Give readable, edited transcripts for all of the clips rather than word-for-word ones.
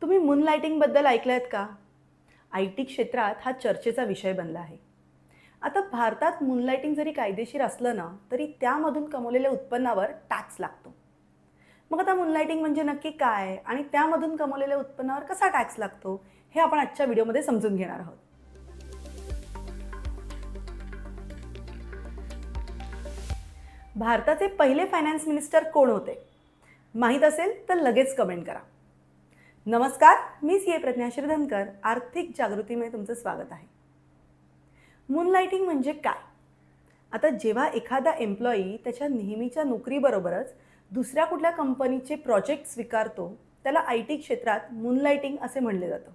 तुम्ही मूनलाइटिंगबद्दल ऐकलंत का? आय-टी क्षेत्रात हा चर्चेचा विषय बनला आहे. आता भारतात मूनलाइटिंग जरी कायदेशीर असलं ना, तरी त्यामधून कमवलेल्या उत्पन्नावर टॅक्स लागतो. मग आता मूनलाइटिंग म्हणजे नक्की काय आणि त्यामधून कमवलेल्या उत्पन्नावर कसा टॅक्स लागतो, हे आपण आजच्या व्हिडिओमध्ये समजून घेणार आहोत. भारताचे पहिले फायनान्स मिनिस्टर कोण होते? माहीत असेल तर लगेच कमेंट करा. नमस्कार, मी सी ए प्रज्ञा श्रीधनकर. आर्थिक जागृतीमध्ये तुमचं स्वागत आहे. मूनलाइटिंग म्हणजे काय? आता जेव्हा एखादा एम्प्लॉई त्याच्या नेहमीच्या नोकरीबरोबरच दुसऱ्या कुठल्या कंपनीचे प्रोजेक्ट स्वीकारतो, त्याला आय-टी क्षेत्रात मूनलाइटिंग असे म्हणले जातं.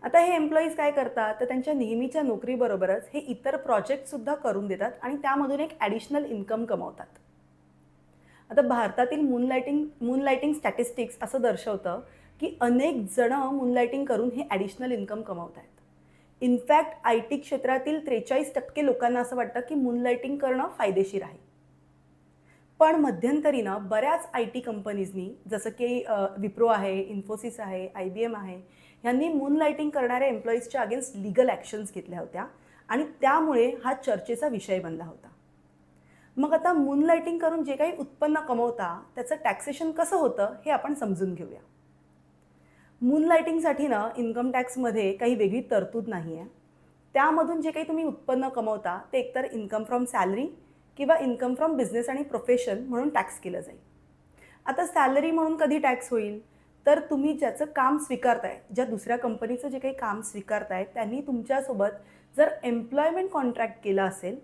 आता हे एम्प्लॉईज काय करतात, तर त्यांच्या नेहमीच्या नोकरीबरोबरच हे इतर प्रोजेक्टसुद्धा करून देतात आणि त्यामधून एक ॲडिशनल इन्कम कमवतात. आता भारतातील मूनलाइटिंग स्टॅटिस्टिक्स असं दर्शवतं की अनेक जण मूनलाइटिंग करून हे ॲडिशनल इन्कम कमवत आहेत. इनफॅक्ट आय-टी क्षेत्रातील 43% लोकांना असं वाटतं की मूनलाइटिंग करणं फायदेशीर आहे. पण मध्यंतरीनं बऱ्याच आय-टी कंपनीजनी जसं की विप्रो आहे, इन्फोसिस आहे, IBM आहे, यांनी मूनलाइटिंग करणाऱ्या एम्प्लॉईजच्या अगेन्स्ट लीगल ॲक्शन्स घेतल्या होत्या आणि त्यामुळे हा चर्चेचा विषय बनला होता. मग आता मूनलाइटिंग करून जे काही उत्पन्न कमवता त्याचं टॅक्सेशन कसं होतं हे आपण समजून घेऊया. मूनलाइटिंगसाठी ना इन्कम टॅक्समध्ये काही वेगळी तरतूद नाही आहे. त्यामधून जे काही तुम्ही उत्पन्न कमवता ते एकतर इन्कम फ्रॉम सॅलरी किंवा इन्कम फ्रॉम बिझनेस आणि प्रोफेशन म्हणून टॅक्स केलं जाईल. आता सॅलरी म्हणून कधी टॅक्स होईल, तर तुम्ही ज्याचं काम स्वीकारताय, ज्या दुसऱ्या कंपनीचं जे काही काम स्वीकारताय त्यांनी तुमच्यासोबत जर एम्प्लॉयमेंट कॉन्ट्रॅक्ट केला असेल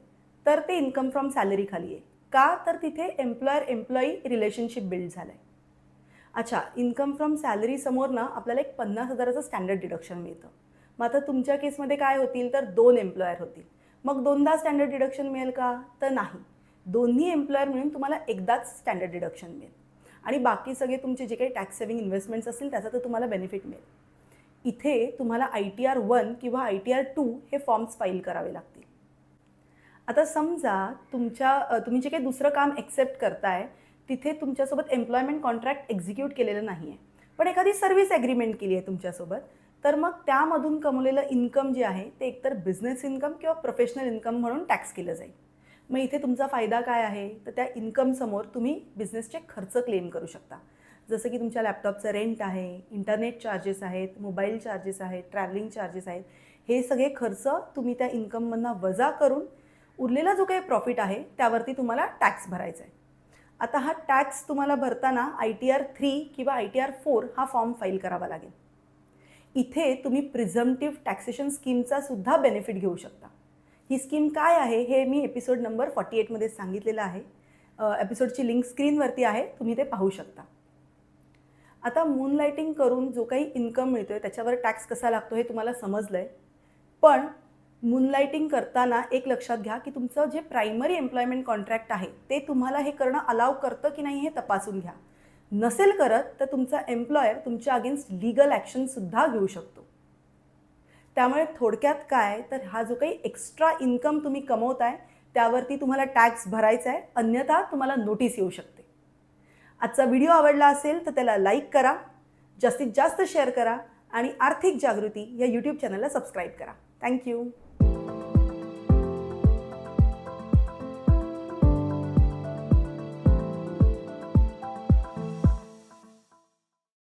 तर ते इन्कम फ्रॉम सॅलरी खाली आहे. का? तर तिथे एम्प्लॉई रिलेशनशिप बिल्ड झालं आहे. अच्छा, इन्कम फ्रॉम सॅलरी समोर ना आपल्याला एक 50,000चं स्टँडर्ड डिडक्शन मिळतं. मग आता तुमच्या केसमध्ये काय होतील, तर 2 एम्प्लॉयर होतील. मग दोनदा स्टँडर्ड डिडक्शन मिळेल का? तर नाही. दोन्ही एम्प्लॉयर मिळून तुम्हाला एकदाच स्टँडर्ड डिडक्शन मिळेल आणि बाकी सगळे तुमचे जे काही टॅक्स सेव्हिंग इन्व्हेस्टमेंट्स असतील त्याचा तर तुम्हाला बेनिफिट मिळेल. इथे तुम्हाला ITR 1 किंवा ITR 2 हे फॉर्म्स फाईल करावे लागतील. आता समजा तुम्ही जे काही दुसरं काम एक्सेप्ट करताय तिथे तुमच्यासोबत एम्प्लॉयमेंट कॉन्ट्रॅक्ट एक्झिक्यूट केलेलं नाही आहे, पण एखादी सर्व्हिस ॲग्रीमेंट केली आहे तुमच्यासोबत, तर मग त्यामधून कमवलेलं इन्कम जे आहे ते एकतर बिझनेस इन्कम किंवा प्रोफेशनल इन्कम म्हणून टॅक्स केलं जाईल. मग इथे तुमचा फायदा काय आहे, तर त्या इन्कमसमोर तुम्ही बिझनेसचे खर्च क्लेम करू शकता. जसं की तुमच्या लॅपटॉपचं रेंट आहे, इंटरनेट चार्जेस आहेत, मोबाईल चार्जेस आहेत, ट्रॅव्हलिंग चार्जेस आहेत. हे सगळे खर्च तुम्ही त्या इन्कममधनं वजा करून उरलेला जो काही प्रॉफिट आहे त्यावरती तुम्हाला टॅक्स भरायचा आहे. आता हा टॅक्स तुम्हाला भरताना ITR 3 किंवा ITR 4 हा फॉर्म फाईल करावा लागेल. इथे तुम्ही प्रिझम्प्टिव्ह टॅक्सेशन स्कीमचा सुद्धा बेनिफिट घेऊ शकता. ही स्कीम काय आहे हे मी एपिसोड नंबर 48 मध्ये सांगितलेलं आहे. एपिसोडची लिंक स्क्रीनवरती आहे, तुम्ही ते पाहू शकता. आता मूनलाइटिंग करून जो काही इन्कम मिळतोय त्याच्यावर टॅक्स कसा लागतो हे तुम्हाला समजलंय. पण मूनलाइटिंग करताना एक लक्षात घ्या की तुमचं जे प्रायमरी एम्प्लॉयमेंट कॉन्ट्रॅक्ट आहे ते तुम्हाला हे करणं अलाव करतं की नाही हे तपासून घ्या. नसेल करत तर तुमचा एम्प्लॉयर तुमच्या अगेन्स्ट लीगल ॲक्शनसुद्धा घेऊ शकतो. त्यामुळे थोडक्यात काय, तर हा जो काही एक्स्ट्रा इन्कम तुम्ही कमवताय त्यावरती तुम्हाला टॅक्स भरायचा आहे, अन्यथा तुम्हाला नोटीस येऊ शकते. आजचा व्हिडिओ आवडला असेल तर त्याला लाईक करा, जास्तीत जास्त शेअर करा आणि आर्थिक जागृती या यूट्यूब चॅनलला सबस्क्राईब करा. थँक्यू.